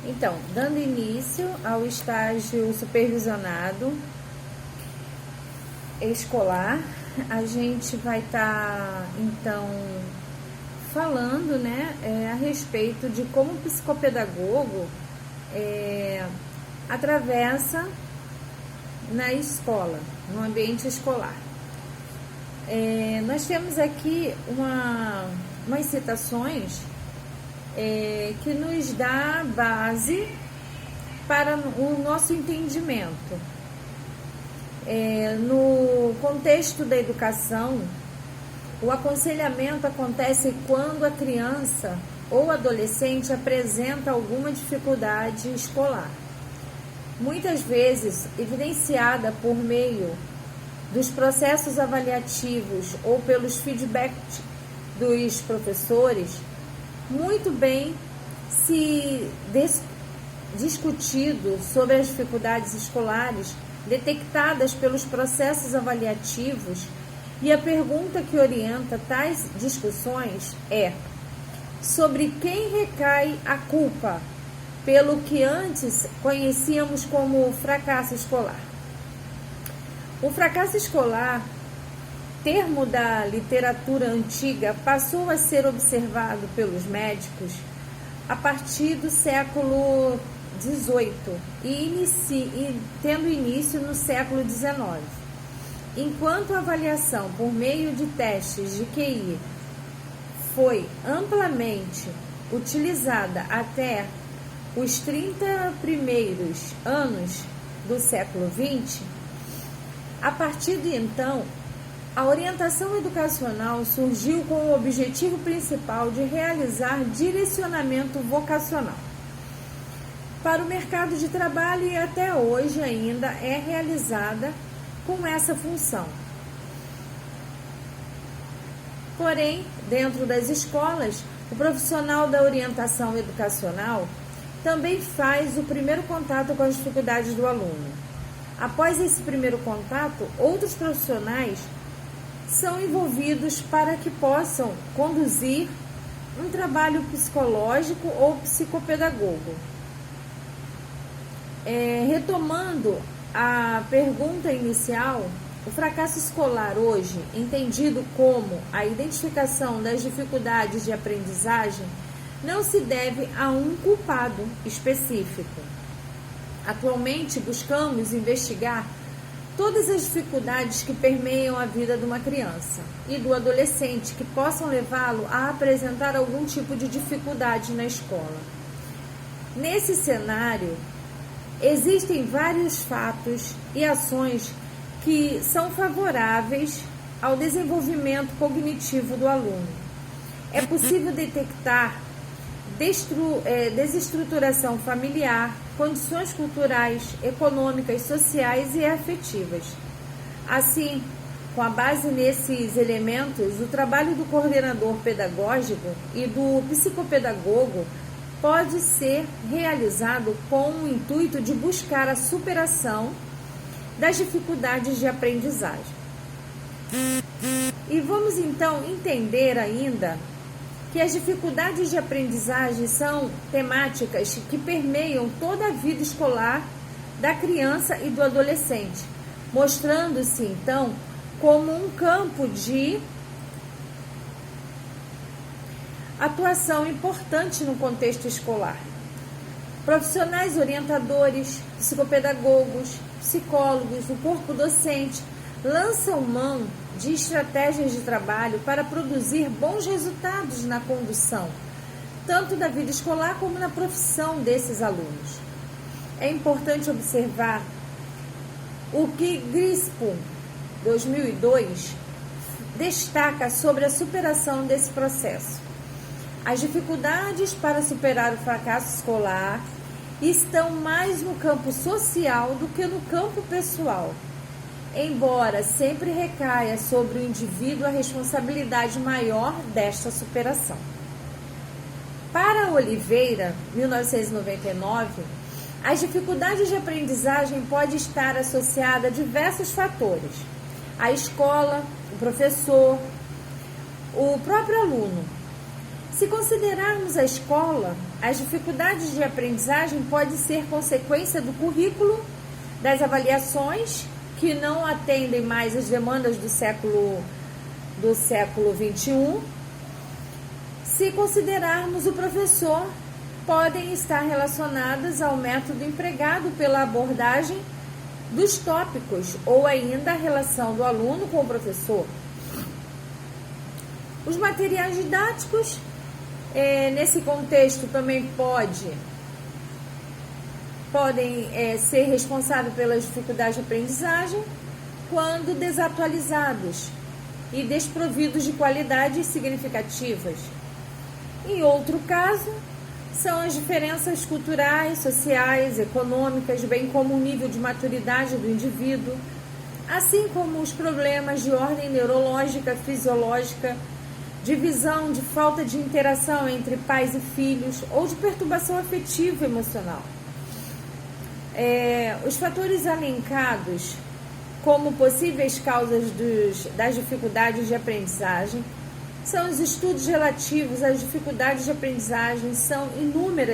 Então, dando início ao estágio supervisionado escolar, a gente vai estar, então, falando, a respeito de como o psicopedagogo atravessa na escola, no ambiente escolar. Nós temos aqui umas citações que nos dá base para o nosso entendimento. No contexto da educação, o aconselhamento acontece quando a criança ou adolescente apresenta alguma dificuldade escolar, muitas vezes evidenciada por meio dos processos avaliativos ou pelos feedbacks dos professores. Muito bem se discutido sobre as dificuldades escolares detectadas pelos processos avaliativos, e a pergunta que orienta tais discussões é: sobre quem recai a culpa pelo que antes conhecíamos como fracasso escolar? O fracasso escolar, termo da literatura antiga, passou a ser observado pelos médicos a partir do século XVIII e tendo início no século XIX. Enquanto a avaliação por meio de testes de QI foi amplamente utilizada até os 30 primeiros anos do século XX, a partir de então, a orientação educacional surgiu com o objetivo principal de realizar direcionamento vocacional para o mercado de trabalho, e até hoje ainda é realizada com essa função. Porém, dentro das escolas, o profissional da orientação educacional também faz o primeiro contato com as dificuldades do aluno. Após esse primeiro contato, outros profissionais são envolvidos para que possam conduzir um trabalho psicológico ou psicopedagogo. Retomando a pergunta inicial, o fracasso escolar hoje, entendido como a identificação das dificuldades de aprendizagem, não se deve a um culpado específico. Atualmente, buscamos investigar todas as dificuldades que permeiam a vida de uma criança e do adolescente que possam levá-lo a apresentar algum tipo de dificuldade na escola. Nesse cenário, existem vários fatos e ações que são favoráveis ao desenvolvimento cognitivo do aluno. É possível detectar desestruturação familiar, condições culturais, econômicas, sociais e afetivas. Assim, com a base nesses elementos, o trabalho do coordenador pedagógico e do psicopedagogo pode ser realizado com o intuito de buscar a superação das dificuldades de aprendizagem. E vamos então entender ainda que as dificuldades de aprendizagem são temáticas que permeiam toda a vida escolar da criança e do adolescente, mostrando-se então como um campo de atuação importante no contexto escolar. Profissionais orientadores, psicopedagogos, psicólogos, o corpo docente lançam mão de estratégias de trabalho para produzir bons resultados na condução, tanto da vida escolar como na profissão desses alunos. É importante observar o que Grispo, 2002, destaca sobre a superação desse processo. As dificuldades para superar o fracasso escolar estão mais no campo social do que no campo pessoal, embora sempre recaia sobre o indivíduo a responsabilidade maior desta superação. Para Oliveira, 1999, as dificuldades de aprendizagem podem estar associadas a diversos fatores: a escola, o professor, o próprio aluno. Se considerarmos a escola, as dificuldades de aprendizagem podem ser consequência do currículo, das avaliações, que não atendem mais às demandas do século XXI. Se considerarmos o professor, podem estar relacionadas ao método empregado pela abordagem dos tópicos ou ainda a relação do aluno com o professor. Os materiais didáticos, nesse contexto, também podem ser responsáveis pelas dificuldades de aprendizagem quando desatualizados e desprovidos de qualidades significativas. Em outro caso, são as diferenças culturais, sociais, econômicas, bem como o nível de maturidade do indivíduo, assim como os problemas de ordem neurológica, fisiológica, de visão, de falta de interação entre pais e filhos ou de perturbação afetiva e emocional. Os fatores elencados como possíveis causas das dificuldades de aprendizagem são os estudos relativos às dificuldades de aprendizagem, são inúmeras